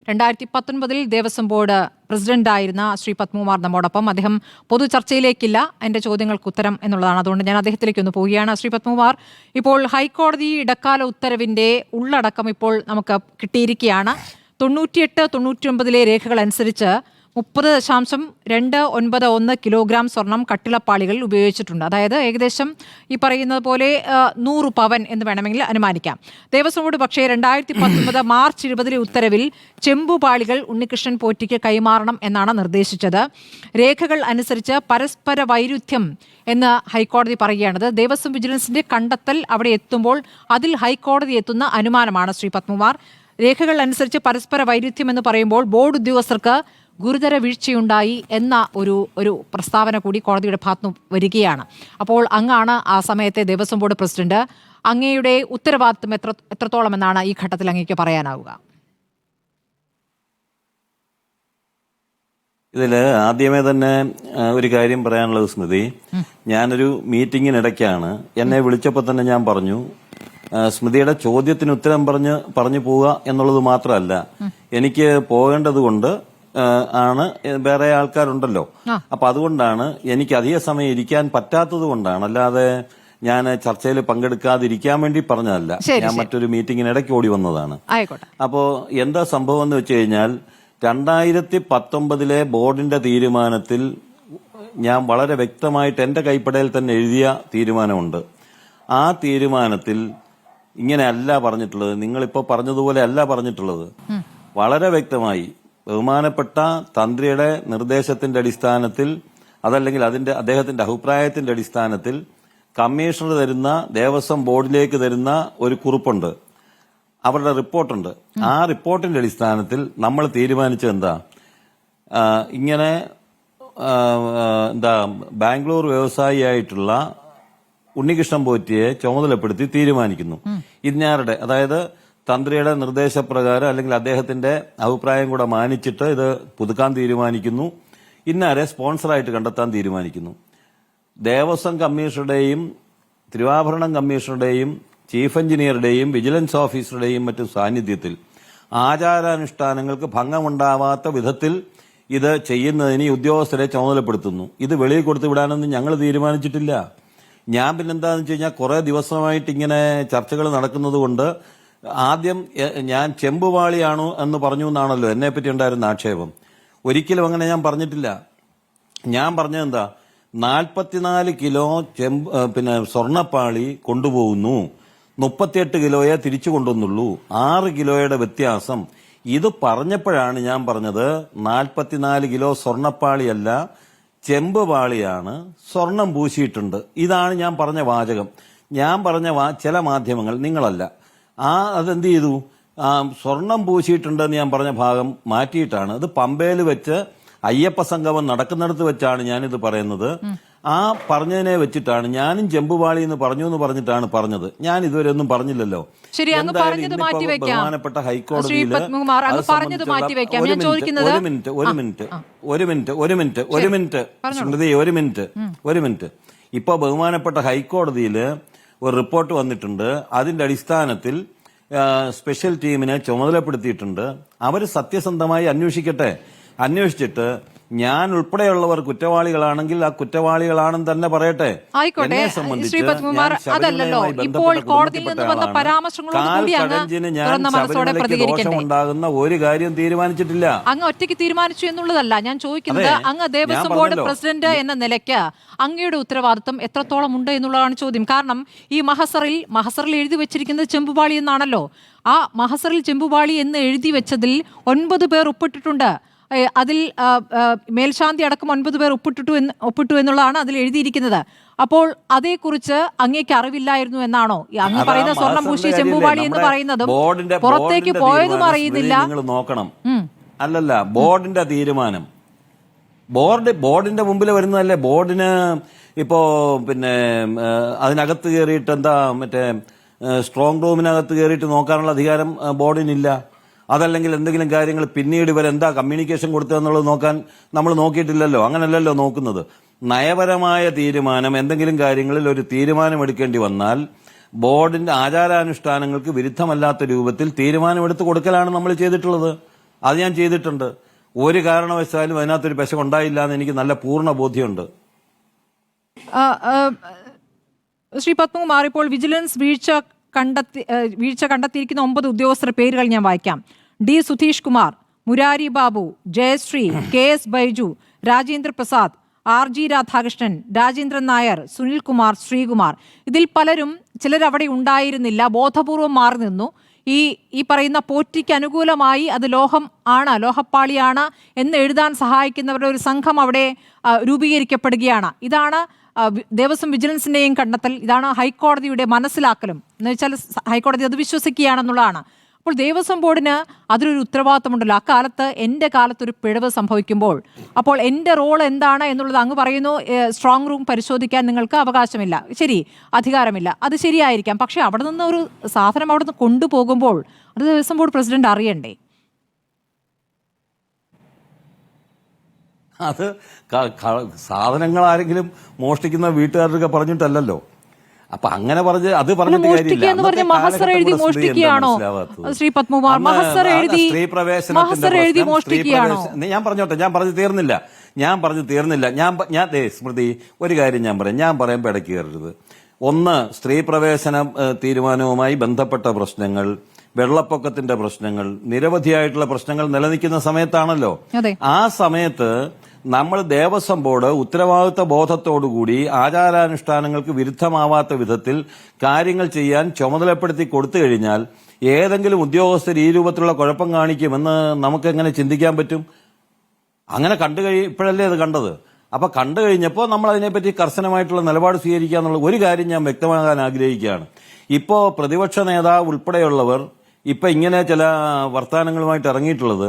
2019 Devaswom board പ്രസിഡന്റായിരുന്ന ശ്രീ പത്മകുമാർ നമ്മോടൊപ്പം. അദ്ദേഹം പൊതു ചർച്ചയിലേക്കില്ല, എന്റെ ചോദ്യങ്ങൾക്ക് ഉത്തരം എന്നുള്ളതാണ്. അതുകൊണ്ട് ഞാൻ അദ്ദേഹത്തിലേക്ക് ഒന്ന് പോവുകയാണ്. ശ്രീ പത്മകുമാർ, ഇപ്പോൾ ഹൈക്കോടതി ഇടക്കാല ഉത്തരവിന്റെ ഉള്ളടക്കം ഇപ്പോൾ നമുക്ക് കിട്ടിയിരിക്കുകയാണ്. 98-99 രേഖകൾ അനുസരിച്ച് 30.291 കിലോഗ്രാം സ്വർണം കട്ടിളപ്പാളികളിൽ ഉപയോഗിച്ചിട്ടുണ്ട്. അതായത് ഏകദേശം ഈ പറയുന്നത് പോലെ 100 പവൻ എന്ന് വേണമെങ്കിൽ അനുമാനിക്കാം. ദേവസ്വം ബോർഡ് പക്ഷേ 2019 മാർച്ച് 20 ഉത്തരവിൽ ചെമ്പുപാളികൾ ഉണ്ണികൃഷ്ണൻ പോറ്റിക്ക് കൈമാറണം എന്നാണ് നിർദ്ദേശിച്ചത്. രേഖകൾ അനുസരിച്ച് പരസ്പര വൈരുദ്ധ്യം എന്ന് ഹൈക്കോടതി പറയുകയാണത്. ദേവസ്വം വിജിലൻസിന്റെ കണ്ടെത്തൽ അവിടെ എത്തുമ്പോൾ അതിൽ ഹൈക്കോടതി എത്തുന്ന അനുമാനമാണ് ശ്രീ പത്മകുമാർ. രേഖകൾ അനുസരിച്ച് പരസ്പര വൈരുദ്ധ്യം എന്ന് പറയുമ്പോൾ ബോർഡ് ഉദ്യോഗസ്ഥർക്ക് ഗുരുതര വീഴ്ചയുണ്ടായി എന്ന ഒരു പ്രസ്താവന കൂടി കോടതിയുടെ ഭാഗത്തുനിന്ന് വരികയാണ്. അപ്പോൾ അങ്ങാണ് ആ സമയത്തെ ദേവസ്വം ബോർഡ് പ്രസിഡന്റ്. അങ്ങയുടെ ഉത്തരവാദിത്വം എത്രത്തോളം എന്നാണ് ഈ ഘട്ടത്തിൽ അങ്ങേക്ക് പറയാനാവുക? ഇതിൽ ആദ്യമേ തന്നെ ഒരു കാര്യം പറയാനുള്ളത്, സ്മൃതി, ഞാനൊരു മീറ്റിങ്ങിനിടയ്ക്കാണ്, എന്നെ വിളിച്ചപ്പോൾ തന്നെ ഞാൻ പറഞ്ഞു, സ്മൃതിയുടെ ചോദ്യത്തിന് ഉത്തരം പറഞ്ഞു പോവുക എന്നുള്ളത് മാത്രമല്ല, എനിക്ക് പോകേണ്ടത് കൊണ്ട് ആണ്, വേറെ ആൾക്കാരുണ്ടല്ലോ, അപ്പൊ അതുകൊണ്ടാണ് എനിക്ക് അധിക സമയം ഇരിക്കാൻ പറ്റാത്തത് കൊണ്ടാണ്, അല്ലാതെ ഞാൻ ചർച്ചയിൽ പങ്കെടുക്കാതിരിക്കാൻ വേണ്ടി പറഞ്ഞതല്ല. ഞാൻ മറ്റൊരു മീറ്റിങ്ങിന് ഇടയ്ക്ക് ഓടി വന്നതാണ്. അപ്പോ എന്താ സംഭവം എന്ന് വെച്ച് കഴിഞ്ഞാൽ 2019 ബോർഡിന്റെ തീരുമാനത്തിൽ ഞാൻ വളരെ വ്യക്തമായിട്ട് എന്റെ കൈപ്പടയിൽ തന്നെ എഴുതിയ തീരുമാനമുണ്ട്. ആ തീരുമാനത്തിൽ ഇങ്ങനെയല്ല പറഞ്ഞിട്ടുള്ളത്, നിങ്ങളിപ്പോ പറഞ്ഞതുപോലെ അല്ല പറഞ്ഞിട്ടുള്ളത്. വളരെ വ്യക്തമായി ബഹുമാനപ്പെട്ട തന്ത്രിയുടെ നിർദ്ദേശത്തിന്റെ അടിസ്ഥാനത്തിൽ, അതല്ലെങ്കിൽ അദ്ദേഹത്തിന്റെ അഭിപ്രായത്തിന്റെ അടിസ്ഥാനത്തിൽ കമ്മീഷണർ തരുന്ന, ദേവസ്വം ബോർഡിലേക്ക് തരുന്ന ഒരു കുറിപ്പുണ്ട്, അവരുടെ റിപ്പോർട്ടുണ്ട്. ആ റിപ്പോർട്ടിന്റെ അടിസ്ഥാനത്തിൽ നമ്മൾ തീരുമാനിച്ചത് എന്താ, ഇങ്ങനെ ബാംഗ്ലൂർ വ്യവസായിയായിട്ടുള്ള ഉണ്ണികൃഷ്ണൻ പോറ്റിയെ ചുമതലപ്പെടുത്തി തീരുമാനിക്കുന്നു. ഇന്നാരുടെ, അതായത് തന്ത്രിയുടെ നിർദ്ദേശപ്രകാരം അല്ലെങ്കിൽ അദ്ദേഹത്തിന്റെ അഭിപ്രായം കൂടെ മാനിച്ചിട്ട് ഇത് പുതുക്കാൻ തീരുമാനിക്കുന്നു. ഇന്നാരെ സ്പോൺസറായിട്ട് കണ്ടെത്താൻ തീരുമാനിക്കുന്നു. ദേവസ്വം കമ്മീഷണറുടെയും തിരുവാഭരണം കമ്മീഷണറുടെയും ചീഫ് എഞ്ചിനീയറുടെയും വിജിലൻസ് ഓഫീസറുടെയും മറ്റും സാന്നിധ്യത്തിൽ ആചാരാനുഷ്ഠാനങ്ങൾക്ക് ഭംഗമുണ്ടാവാത്ത വിധത്തിൽ ഇത് ചെയ്യുന്നതിന് ഈ ഉദ്യോഗസ്ഥരെ ചുമതലപ്പെടുത്തുന്നു. ഇത് വെളിയിൽ കൊടുത്തു വിടാനൊന്നും ഞങ്ങൾ തീരുമാനിച്ചിട്ടില്ല. ഞാൻ പിന്നെന്താണെന്ന് വെച്ച് കഴിഞ്ഞാൽ കുറെ ദിവസമായിട്ട് ഇങ്ങനെ ചർച്ചകൾ നടക്കുന്നത് കൊണ്ട് ആദ്യം ഞാൻ ചെമ്പുപാളിയാണോ എന്ന് പറഞ്ഞു എന്നാണല്ലോ എന്നെപ്പറ്റി ഉണ്ടായിരുന്ന ആക്ഷേപം. ഒരിക്കലും അങ്ങനെ ഞാൻ പറഞ്ഞിട്ടില്ല. ഞാൻ പറഞ്ഞതെന്താ, 44 കിലോ സ്വർണ്ണപ്പാളി കൊണ്ടുപോകുന്നു, 38 കിലോയെ തിരിച്ചു കൊണ്ടുവന്നുള്ളൂ, 6 കിലോയുടെ വ്യത്യാസം. ഇത് പറഞ്ഞപ്പോഴാണ് ഞാൻ പറഞ്ഞത് 44 കിലോ സ്വർണ്ണപ്പാളിയല്ല, ചെമ്പുപാളിയാണ്, സ്വർണം പൂശിയിട്ടുണ്ട്. ഇതാണ് ഞാൻ പറഞ്ഞ വാചകം. ഞാൻ പറഞ്ഞ ചില മാധ്യമങ്ങൾ, നിങ്ങളല്ല, അതെന്ത് ചെയ്തു, സ്വർണം പൂശിയിട്ടുണ്ടെന്ന് ഞാൻ പറഞ്ഞ ഭാഗം മാറ്റിയിട്ടാണ്. ഇത് പമ്പയിൽ വെച്ച് അയ്യപ്പ സംഗമം നടക്കുന്നിടത്ത് വെച്ചാണ് ഞാനിത് പറയുന്നത്. ആ പറഞ്ഞതിനെ വെച്ചിട്ടാണ് ഞാനും ചെമ്പുപാളി എന്ന് പറഞ്ഞിട്ടാണ് പറഞ്ഞത്. ഞാൻ ഇതുവരെ ഒന്നും പറഞ്ഞില്ലല്ലോ. ബഹുമാനപ്പെട്ട ഹൈക്കോടതിയിൽ ഒരു മിനിറ്റ് ഇപ്പൊ ബഹുമാനപ്പെട്ട ഹൈക്കോടതിയില് ഒരു റിപ്പോർട്ട് വന്നിട്ടുണ്ട്. അതിന്റെ അടിസ്ഥാനത്തിൽ സ്പെഷ്യൽ ടീമിനെ ചുമതലപ്പെടുത്തിയിട്ടുണ്ട്. അവർ സത്യസന്ധമായി അന്വേഷിക്കട്ടെ. അന്വേഷിച്ചിട്ട് ഞാൻ ഉൾപ്പെടെയുള്ളവർ കുറ്റവാളികളാണെങ്കിൽ ആ കുറ്റവാളികളാണെന്ന് തന്നെ പറയട്ടെ. എന്നെ സംബന്ധിച്ച് ദോഷമുണ്ടാകുന്ന ഒരു കാര്യം തീരുമാനിച്ചിട്ടില്ല. അങ്ങ് ഒറ്റയ്ക്ക് തീരുമാനിച്ചു എന്നുള്ളതല്ല ഞാൻ ചോദിക്കുന്നത്. അങ്ങ് ദേവസ്വം ബോർഡ് പ്രസിഡന്റ് എന്ന നിലയ്ക്ക് അങ്ങയുടെ ഉത്തരവാദിത്വം എത്രത്തോളം ഉണ്ട് എന്നുള്ളതാണ് ചോദ്യം. കാരണം ഈ മഹസറിൽ എഴുതി വെച്ചിരിക്കുന്നത് ചെമ്പുപാളി എന്നാണല്ലോ. ആ മഹസറിൽ ചെമ്പുപാളി എന്ന് എഴുതി വെച്ചതിൽ 9 പേർ ഒപ്പിട്ടിട്ടുണ്ട്. അതിൽ മേൽശാന്തി അടക്കം 9 പേർ ഒപ്പിട്ടു എന്നുള്ളതാണ് അതിൽ എഴുതിയിരിക്കുന്നത്. അപ്പോൾ അതേക്കുറിച്ച് അങ്ങേക്ക് അറിവില്ലായിരുന്നു എന്നാണോ? അങ്ങ് പറയുന്ന സ്വർണം പൂശി ചെമ്പുപാളി എന്ന് പറയുന്നതും പുറത്തേക്ക് പോയതും അറിയുന്നില്ല. നിങ്ങൾ നോക്കണം. അല്ലല്ല, ബോർഡിന്റെ തീരുമാനം ബോർഡിന്റെ മുമ്പിൽ വരുന്നതല്ലേ. ബോർഡിന് ഇപ്പോ അതിനകത്ത് കയറിയിട്ട് സ്ട്രോങ് റൂമിനകത്ത് കയറിയിട്ട് നോക്കാനുള്ള അധികാരം ബോർഡിനില്ല. അതല്ലെങ്കിൽ എന്തെങ്കിലും കാര്യങ്ങൾ പിന്നീട് ഇവരെന്താ കമ്മ്യൂണിക്കേഷൻ കൊടുത്തതെന്നുള്ളത് നോക്കാൻ നമ്മൾ നോക്കിയിട്ടില്ലല്ലോ. അങ്ങനല്ലല്ലോ നോക്കുന്നത്. നയപരമായ തീരുമാനം, എന്തെങ്കിലും കാര്യങ്ങളിൽ ഒരു തീരുമാനമെടുക്കേണ്ടി വന്നാൽ ബോർഡിന്റെ ആചാരാനുഷ്ഠാനങ്ങൾക്ക് വിരുദ്ധമല്ലാത്ത രൂപത്തിൽ തീരുമാനമെടുത്ത് കൊടുക്കലാണ് നമ്മൾ ചെയ്തിട്ടുള്ളത്. അത് ഞാൻ ചെയ്തിട്ടുണ്ട്. ഒരു കാരണവശാലും അതിനകത്തൊരു പെശകുണ്ടായില്ല എന്ന് എനിക്ക് നല്ല പൂർണ്ണ ബോധ്യമുണ്ട്. ശ്രീ പത്മകുമാർ, ഇപ്പോൾ വിജിലൻസ് വീഴ്ച കണ്ടെത്തിയിരിക്കുന്ന 9 ഉദ്യോഗസ്ഥരുടെ പേരുകൾ ഞാൻ വായിക്കാം. D Sudheesh Kumar, Murari Babu, Jayashree, KS Baiju, Rajendra Prasad, RG Radhakrishnan, Rajendran Nair, Sunil Kumar, Sreekumar. ഇതിൽ പലരും ചിലരവിടെ ഉണ്ടായിരുന്നില്ല, ബോധപൂർവം മാറി നിന്നു. ഈ പറയുന്ന പോറ്റിക്ക് അനുകൂലമായി അത് ലോഹപ്പാളിയാണ് എന്ന് എഴുതാൻ സഹായിക്കുന്നവരുടെ ഒരു സംഘം അവിടെ രൂപീകരിക്കപ്പെടുകയാണ്. ഇതാണ് ദേവസ്വം വിജിലൻസിന്റെയും കണ്ടെത്തൽ. ഇതാണ് ഹൈക്കോടതിയുടെ മനസ്സിലാക്കലും. എന്ന് വെച്ചാൽ ഹൈക്കോടതി അത് വിശ്വസിക്കുകയാണെന്നുള്ളതാണ്. അപ്പോൾ ദേവസ്വം ബോർഡിന് അതിലൊരു ഉത്തരവാദിത്തമുണ്ടല്ലോ. അക്കാലത്ത് എൻ്റെ കാലത്തൊരു പിഴവ് സംഭവിക്കുമ്പോൾ അപ്പോൾ എൻ്റെ റോൾ എന്താണ് എന്നുള്ളത് അങ്ങ് പറയുന്നു. സ്ട്രോങ് റൂം പരിശോധിക്കാൻ നിങ്ങൾക്ക് അവകാശമില്ല, ശരി, അധികാരമില്ല, അത് ശരിയായിരിക്കാം. പക്ഷെ അവിടെ നിന്ന് ഒരു സാധനം അവിടെ നിന്ന് കൊണ്ടുപോകുമ്പോൾ അത് ദേവസ്വം ബോർഡ് പ്രസിഡന്റ് അറിയണ്ടേ? അത് സാധനങ്ങൾ ആരെങ്കിലും മോഷ്ടിക്കുന്ന വീട്ടുകാരൊക്കെ പറഞ്ഞിട്ടല്ലല്ലോ. അപ്പൊ അങ്ങനെ പറഞ്ഞ് അത് പറഞ്ഞിട്ട് കാര്യമില്ല. മഹസർ എഴുതി മോഷ്ടിക്കുകയാണോ ശ്രീ പത്മകുമാർ? മഹസർ എഴുതി മോഷ്ടിക്കുകയാണോ? ഞാൻ പറഞ്ഞു തീർന്നില്ല. ഞാൻ സ്മൃതി, ഒരു കാര്യം ഞാൻ പറയുമ്പോൾ ഇടയ്ക്ക് കയറരുത്. ഒന്ന്, സ്ത്രീ പ്രവേശന തീരുമാനവുമായി ബന്ധപ്പെട്ട പ്രശ്നങ്ങൾ, വെള്ളപ്പൊക്കത്തിന്റെ പ്രശ്നങ്ങൾ, നിരവധിയായിട്ടുള്ള പ്രശ്നങ്ങൾ നിലനിൽക്കുന്ന സമയത്താണല്ലോ. ആ സമയത്ത് നമ്മൾ ദേവസ്വം ബോർഡ് ഉത്തരവാദിത്വ ബോധത്തോടുകൂടി ആചാരാനുഷ്ഠാനങ്ങൾക്ക് വിരുദ്ധമാവാത്ത വിധത്തിൽ കാര്യങ്ങൾ ചെയ്യാൻ ചുമതലപ്പെടുത്തി കൊടുത്തു കഴിഞ്ഞാൽ ഏതെങ്കിലും ഉദ്യോഗസ്ഥർ ഈ രൂപത്തിലുള്ള കുഴപ്പം കാണിക്കുമെന്ന് നമുക്കെങ്ങനെ ചിന്തിക്കാൻ പറ്റും? അങ്ങനെ ഇപ്പോഴല്ലേ അത് കണ്ടത്. അപ്പൊ കണ്ടു കഴിഞ്ഞപ്പോൾ നമ്മൾ അതിനെപ്പറ്റി കർശനമായിട്ടുള്ള നിലപാട് സ്വീകരിക്കുക എന്നുള്ള ഒരു കാര്യം ഞാൻ വ്യക്തമാകാൻ ആഗ്രഹിക്കുകയാണ്. ഇപ്പോ പ്രതിപക്ഷ നേതാവ് ഉൾപ്പെടെയുള്ളവർ ഇപ്പൊ ഇങ്ങനെ ചില വർത്തമാനങ്ങളുമായിട്ട് ഇറങ്ങിയിട്ടുള്ളത്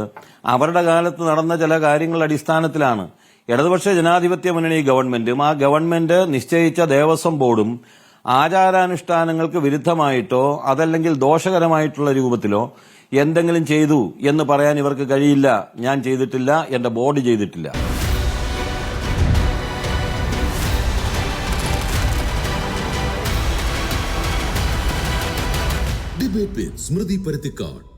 അവരുടെ കാലത്ത് നടന്ന ചില കാര്യങ്ങളുടെ അടിസ്ഥാനത്തിലാണ്. ഇടതുപക്ഷ ജനാധിപത്യ മുന്നണി ഗവൺമെന്റും ആ ഗവൺമെന്റ് നിശ്ചയിച്ച ദേവസ്വം ബോർഡും ആചാരാനുഷ്ഠാനങ്ങൾക്ക് വിരുദ്ധമായിട്ടോ അതല്ലെങ്കിൽ ദോഷകരമായിട്ടുള്ള രൂപത്തിലോ എന്തെങ്കിലും ചെയ്തു എന്ന് പറയാൻ ഇവർക്ക് കഴിയില്ല. ഞാൻ ചെയ്തിട്ടില്ല, എന്റെ ബോർഡ് ചെയ്തിട്ടില്ല. Debate with Smriti Parittikad.